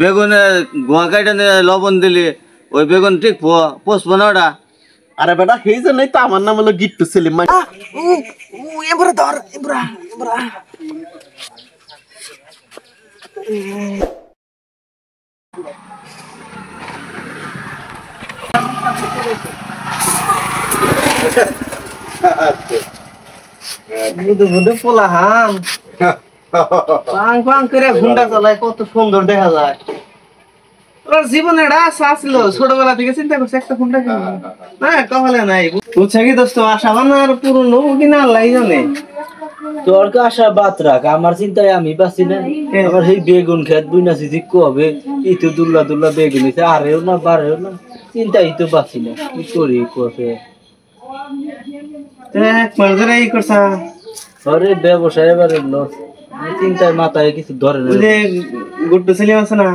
বেগুনে গোয়া কাইটা লবণ দিলি ওই বেগুন ঠিক পোষবো না ওটা। আরে বেটা সেই জন্যই তো আমার নাম হলো গিট্টু সেলিম। এবারে ধর এবারে বুধু বুধু পোলা হাম পাং পাং করে ঘুন্ডা চালায়, কত সুন্দর দেখা যায়। ওর জীবনে একটা আশা আসলো, ছোটবেলা থেকে চিন্তা করছে একটা ঘুন্ডা কিনবো, না কপালে নাই। বুঝছে কি দোস্ত, আশা বানার পুরনো কিনা আল্লাহ জানে। তোর কা আশা বাদ রাখ, আমার চিন্তায় আমি বাঁচি না। আমার সেই বেগুন খেত বুইনাছি যে কবে এই তো দুল্লা দুল্লা বেগুন হয়েছে, আরেও না বাড়েও না, চিন্তাই তো বাঁচি না। কি করি কষে এই করছা আরে ব্যবসায় এবারে লস, চিন্তায় মাথায় কিছু ধরে না। গুড্ডু ছেলে আছে না,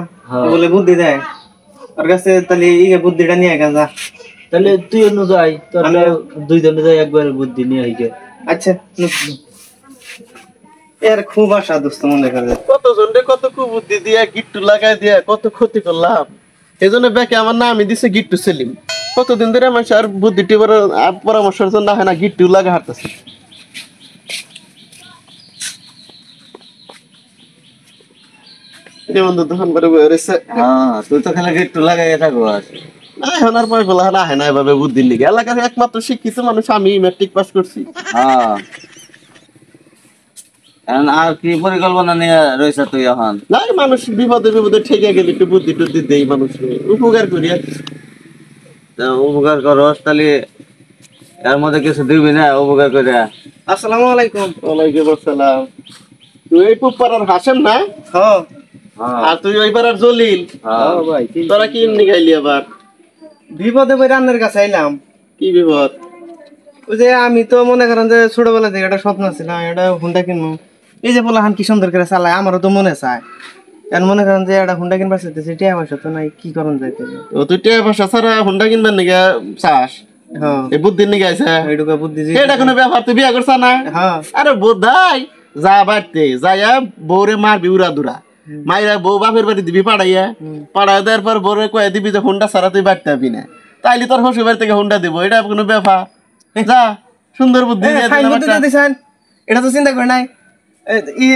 বলে বুদ্ধি দেয় ওর কাছে, তাহলে এই বুদ্ধিটা নিয়ে গেছা। তাহলে তুই অন্য যাই, তোর দুইজনে যাই একবারে বুদ্ধি নিয়ে আইগে। আচ্ছা এর খুব আশা দোস্ত, মনে করে কত জনরে কত কুবুদ্ধি দিয়া গিট্টু লাগাই দিয়া কত ক্ষতি করলাম। এই জন্য ব্যাকে আমার নামই দিছে গিট্টু সেলিম। কতদিন ধরে মানুষ আর বুদ্ধিটি পরামর্শের জন্য হয় না, গিট্টু লাগা হাঁটতেছে। বন্ধু দোকান করে বয়ে রয়েছে। তুই তো খালি একটু লাগাই থাকবো। এখন আর পয়সা বলা আহে না এভাবে বুদ্ধির লিগে। এলাকার একমাত্র শিক্ষিত মানুষ আমি, ম্যাট্রিক পাস করছি। আর কি পরিকল্পনা নিয়ে রয়েছে তুই এখন? না, মানুষ বিপদে বিপদে ঠেকে গেলে একটু বুদ্ধি টুদ্ধি দেই, মানুষ উপকার করি। উপকার করস, তাহলে এর মধ্যে কিছু দিবি না উপকার করে? আসসালামু আলাইকুম। ওয়ালাইকুম আসসালাম। তুই এই পাড়ার হাসেম না? হ্যাঁ। আর তুই ওই পাড়ার জলিল? ভাই তোরা কি এমনি গাইলি আবার? বিপদে বই রান্নার কাছে আইলাম। কি বিপদ? ওই যে আমি তো মনে করেন যে ছোটবেলা থেকে একটা স্বপ্ন ছিল, এটা হুন্ডা কিনবো। এই যে বললাম কি সুন্দর করে চালায়, আমারও তো মনে চায়। এখন মনে করেন যে একটা হুন্ডা কিনবার চাইতেছি, টিয়া পয়সা তো নাই, কি করুন যাইতে? ও তুই টিয়া পয়সা ছাড়া হুন্ডা কিনবার নাকি চাস? হ্যাঁ, এই বুদ্ধির নাকি আইসা? এইটুকু বুদ্ধি। এটা কোনো ব্যাপার? তুই বিয়া করছ না? হ্যাঁ। আরে বোধাই যা বাড়তে যাইয়া বউরে মারবি উড়া দুরা, মাইরা বউ বাপের বাড়ি দিবি পাড়াইয়া, পাড়াই দেওয়ার পর বউরে কয়ে দিবি যে হুন্ডা ছাড়া তুই বাড়তে পাবি না, তাইলে তোর শ্বশুর বাড়ি থেকে হুন্ডা দিব। এটা কোনো ব্যাপার? যা, সুন্দর বুদ্ধি দিয়েছেন, এটা তো চিন্তা করে নাই।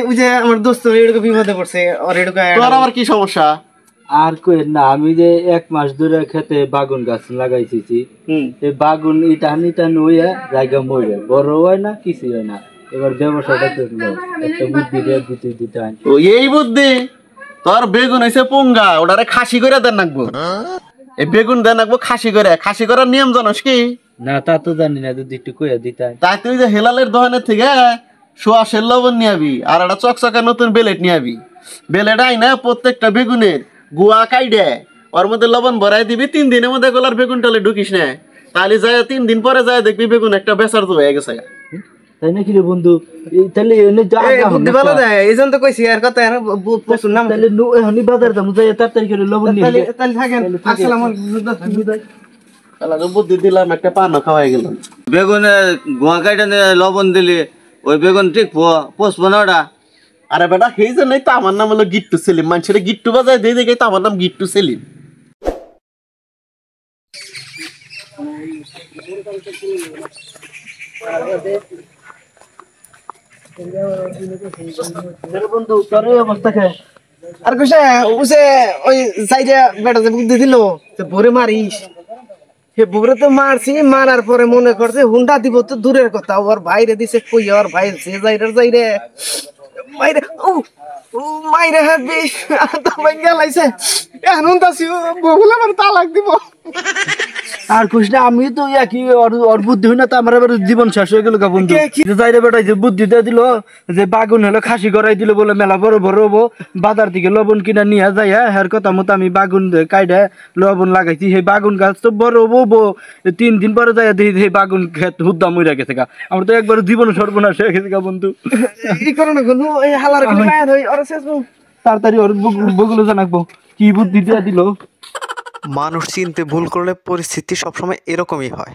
ওই যে আমার দোস্ত এটুকু বিপদে পড়ছে, আর এটুকু তোর আবার কি সমস্যা? আর কই না, আমি যে 1 মাস ধরে খেতে বাগুন গাছ লাগাইছি, এই বাগুন ইটান ইটান হইয়া জায়গা মরে বড় হয় না, কিছু হয় না। এবার ব্যবসাটা করলো, একটা বুদ্ধি দিতে ও এই বুদ্ধি তোর? বেগুন হইছে পোঙ্গা, ওটারে খাসি করে দেন রাখবো। এই বেগুন দেন রাখবো খাসি করে। খাসি করার নিয়ম জানোস কি? না, তা তো জানি না, যদি একটু কইয়া দিতে। তাই তুই যে হেলালের দোকানের থেকে সোয়াশের লবণ নিয়ে আবি, আর একটা চকচকা নতুন বেলেট নিয়ে আবি। বেলেট আই না প্রত্যেকটা বেগুনের গুয়া কাইডে ওর মধ্যে লবণ ভরাই দিবি। 3 দিনের মধ্যে গোলার বেগুন টালে ঢুকিস না, তাহলে যায় 3 দিন পরে যায় দেখবি বেগুন একটা বেচার তো হয়ে গেছে। তাই নাকি রে বন্ধু? তাহলে বুদ্ধি ভালো দেয়, এই জন্য তো কইছি। আর কথা প্রচুর নাম, তাহলে এখনই বাজার দাম যাই তাড়াতাড়ি করে লবণ নিয়ে। তাহলে থাকেন। আসসালামু আলাইকুম। বুদ্ধি দিলাম, একটা পান খাওয়াই গেল। বেগুনে গোয়া কাইটা লবণ দিলি ওই বেগুন ঠিক পোষবো না ওটা। আরে বেটা সেই জন্যই তো আমার নাম হলো গিট্টু সেলিম। মানুষের গিট্টু বাজায় দিয়ে দেখে তো আমার নাম গিট্টু সেলিম। বন্ধু তোর এই অবস্থা খায় আর কইছে ওই সাইডে বেটা যে বুদ্ধি দিল যে ভরে মারিস, হে ভরে তো মারছি। মারার পরে মনে করছে হুন্ডা দিব তো দূরের কথা, ওর ভাইরে দিছে কই, ওর ভাই যে যাইরে মাইরে মাইরে হাবি তো ভাঙ্গা লাইছে। এখন হুন্দাছি বগুলা আমার তালাক দিব। আর কইছ আমি তো একই ওর বুদ্ধি হই না, তো আমার এবার জীবন শেষ হয়ে গেল। বন্ধু যাইরে বেটাই যে বুদ্ধি দিয়ে দিল যে বাগুন হলো খাসি করাই দিল বলে মেলা বড় বড় হবো, বাজার থেকে লবণ কিনা নিয়ে যাই। হ্যাঁ, কথা মতো আমি বাগুন কাইডে লবণ লাগাইছি। সেই বাগুন গাছ তো বড় হবো, 3 দিন পরে যাই দেখি সেই বাগুন খেত হুদ্দা মইরা গেছে গা। আমার তো একবার জীবন সর্বনাশ হয়ে গেছে গা বন্ধু। এই কারণে কোনো এই হালার তাড়াতাড়ি ওর বগুলো জানাকবো কি বুদ্ধি দিয়ে দিল। মানুষ চিনতে ভুল করলে পরিস্থিতি সবসময় এরকমই হয়।